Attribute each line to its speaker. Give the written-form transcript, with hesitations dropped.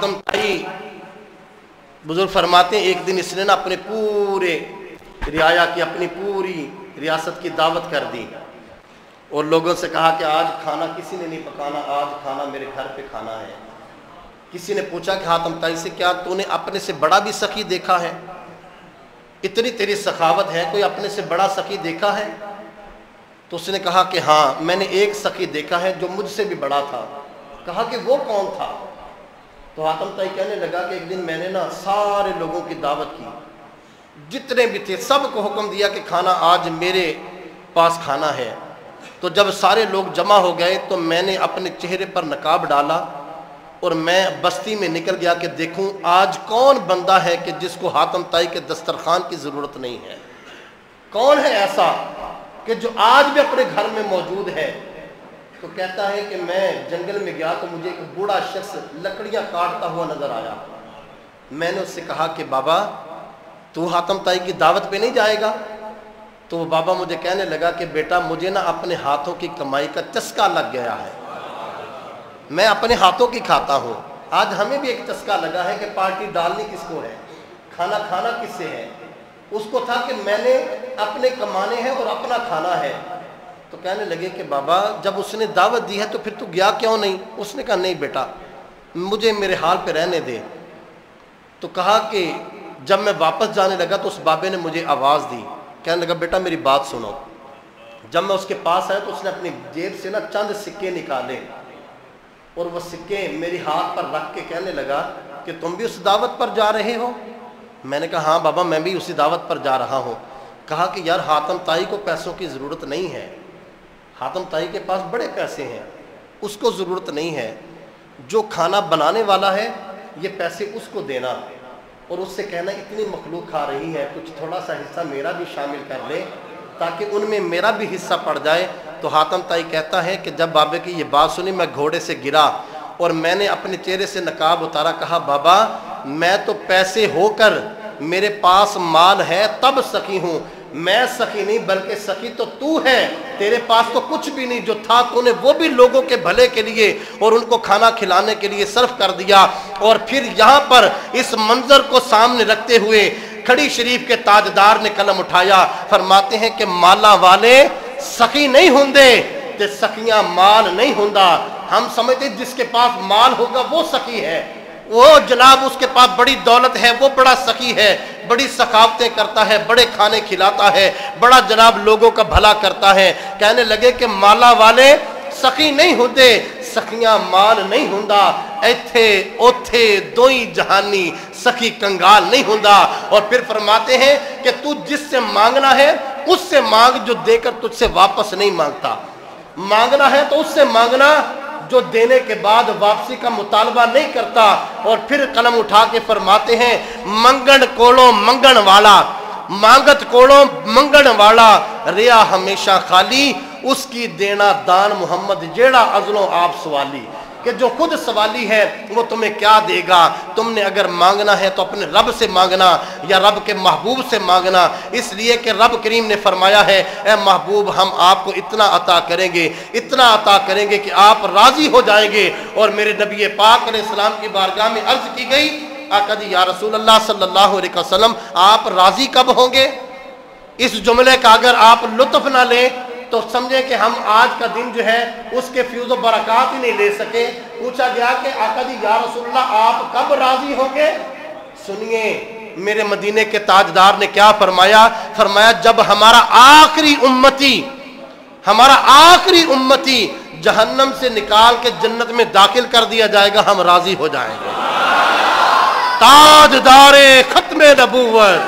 Speaker 1: हातम ताई बुजुर्ग फरमाते हैं एक दिन इसने ना अपने पूरे रियाया की अपनी पूरी रियासत की दावत कर दी और लोगों से कहा कि आज खाना किसी ने नहीं पकाना, आज खाना मेरे घर पे खाना है। किसी ने पूछा कि हातम ताई से क्या तूने अपने से बड़ा भी सखी देखा है? इतनी तेरी सखावत है, कोई अपने से बड़ा सखी देखा है? तो उसने कहा कि हाँ, मैंने एक सखी देखा है जो मुझसे भी बड़ा था। कहा कि वो कौन था? तो हातम ताई कहने लगा कि एक दिन मैंने ना सारे लोगों की दावत की, जितने भी थे सबको हुक्म दिया कि खाना आज मेरे पास खाना है। तो जब सारे लोग जमा हो गए तो मैंने अपने चेहरे पर नकाब डाला और मैं बस्ती में निकल गया कि देखूं आज कौन बंदा है कि जिसको हातम ताई के दस्तरखान की ज़रूरत नहीं है। कौन है ऐसा कि जो आज भी अपने घर में मौजूद है? तो कहता है कि मैं जंगल में गया तो मुझे एक बूढ़ा शख्स लकड़ियां काटता हुआ नजर आया। मैंने उससे कहा कि बाबा तू हातम ताई की दावत पे नहीं जाएगा? तो वो बाबा मुझे कहने लगा कि बेटा मुझे ना अपने हाथों की कमाई का चस्का लग गया है, मैं अपने हाथों की खाता हूँ। आज हमें भी एक चस्का लगा है कि पार्टी डालनी किसको है, खाना खाना किससे है। उसको था कि मैंने अपने कमाने हैं और अपना खाना है। तो कहने लगे कि बाबा जब उसने दावत दी है तो फिर तू गया क्यों नहीं? उसने कहा नहीं बेटा मुझे मेरे हाल पे रहने दे। तो कहा कि जब मैं वापस जाने लगा तो उस बाबे ने मुझे आवाज़ दी, कहने लगा बेटा मेरी बात सुनो। जब मैं उसके पास आया तो उसने अपनी जेब से ना चंद सिक्के निकाले और वह सिक्के मेरे हाथ पर रख के कहने लगा कि तुम भी उस दावत पर जा रहे हो? मैंने कहा हाँ बाबा मैं भी उसी दावत पर जा रहा हूँ। कहा कि यार हातम ताई को पैसों की ज़रूरत नहीं है, हातम ताई के पास बड़े पैसे हैं, उसको ज़रूरत नहीं है। जो खाना बनाने वाला है ये पैसे उसको देना और उससे कहना इतनी मखलूक खा रही है, कुछ थोड़ा सा हिस्सा मेरा भी शामिल कर ले ताकि उनमें मेरा भी हिस्सा पड़ जाए। तो हातम ताई कहता है कि जब बाबे की ये बात सुनी मैं घोड़े से गिरा और मैंने अपने चेहरे से नकाब उतारा। कहा बाबा मैं तो पैसे होकर मेरे पास माल है तब सखी हूँ, मैं सखी नहीं बल्कि सखी तो तू है। तेरे पास तो कुछ भी नहीं, जो था तूने वो भी लोगों के भले के लिए और उनको खाना खिलाने के लिए सर्फ कर दिया। और फिर यहाँ पर इस मंजर को सामने रखते हुए खड़ी शरीफ के ताजदार ने कलम उठाया। फरमाते हैं कि माला वाले सखी नहीं होंगे ते सखियां माल नहीं होंदा। हम समझते जिसके पास माल होगा वो सखी है, वो जनाब उसके पास बड़ी दौलत है, वो बड़ा सखी है, बड़ी सखावतें करता है, बड़े खाने खिलाता है, बड़ा जनाब लोगों का भला करता है। कहने लगे कि माला वाले सखी नहीं होते, सखियां माल नहीं हुंदा, इत्थे ओथे दोई जहानी सखी कंगाल नहीं हुंदा। और फिर फरमाते हैं कि तू जिससे मांगना है उससे मांग जो देकर तुझसे वापस नहीं मांगता। मांगना है तो उससे मांगना जो देने के बाद वापसी का मुतालबा नहीं करता। और फिर कलम उठा के फरमाते हैं मंगन कोलो मंगन वाला, मांगत कोलो मंगन वाला, रिया हमेशा खाली उसकी देना दान मोहम्मद जेड़ा अजलों आप सवाली। कि जो खुद सवाली है वो तुम्हें क्या देगा। तुमने अगर मांगना है तो अपने रब से मांगना या रब के महबूब से मांगना, इसलिए कि रब करीम ने फरमाया है ए महबूब हम आपको इतना अता करेंगे, इतना अता करेंगे कि आप राजी हो जाएंगे। और मेरे नबी पाक अलैहिस्सलाम की बारगाह में अर्ज की गई आका जी या रसूल अल्लाह सल्लल्लाहु अलैहि वसल्लम आप राजी कब होंगे? इस जुमले का अगर आप लुत्फ ना लें तो समझे कि हम आज का दिन जो है उसके फ्यूज़ बरक़ात ही नहीं ले सके। पूछा गया कि आका जी या रसूलल्लाह आप कब राजी होंगे? सुनिए मेरे मदीने के ताजदार ने क्या फरमाया। फरमाया जब हमारा आखिरी उम्मती जहन्नम से निकाल के जन्नत में दाखिल कर दिया जाएगा, हम राजी हो जाएंगे। ताजदारे खत्मे नबूवत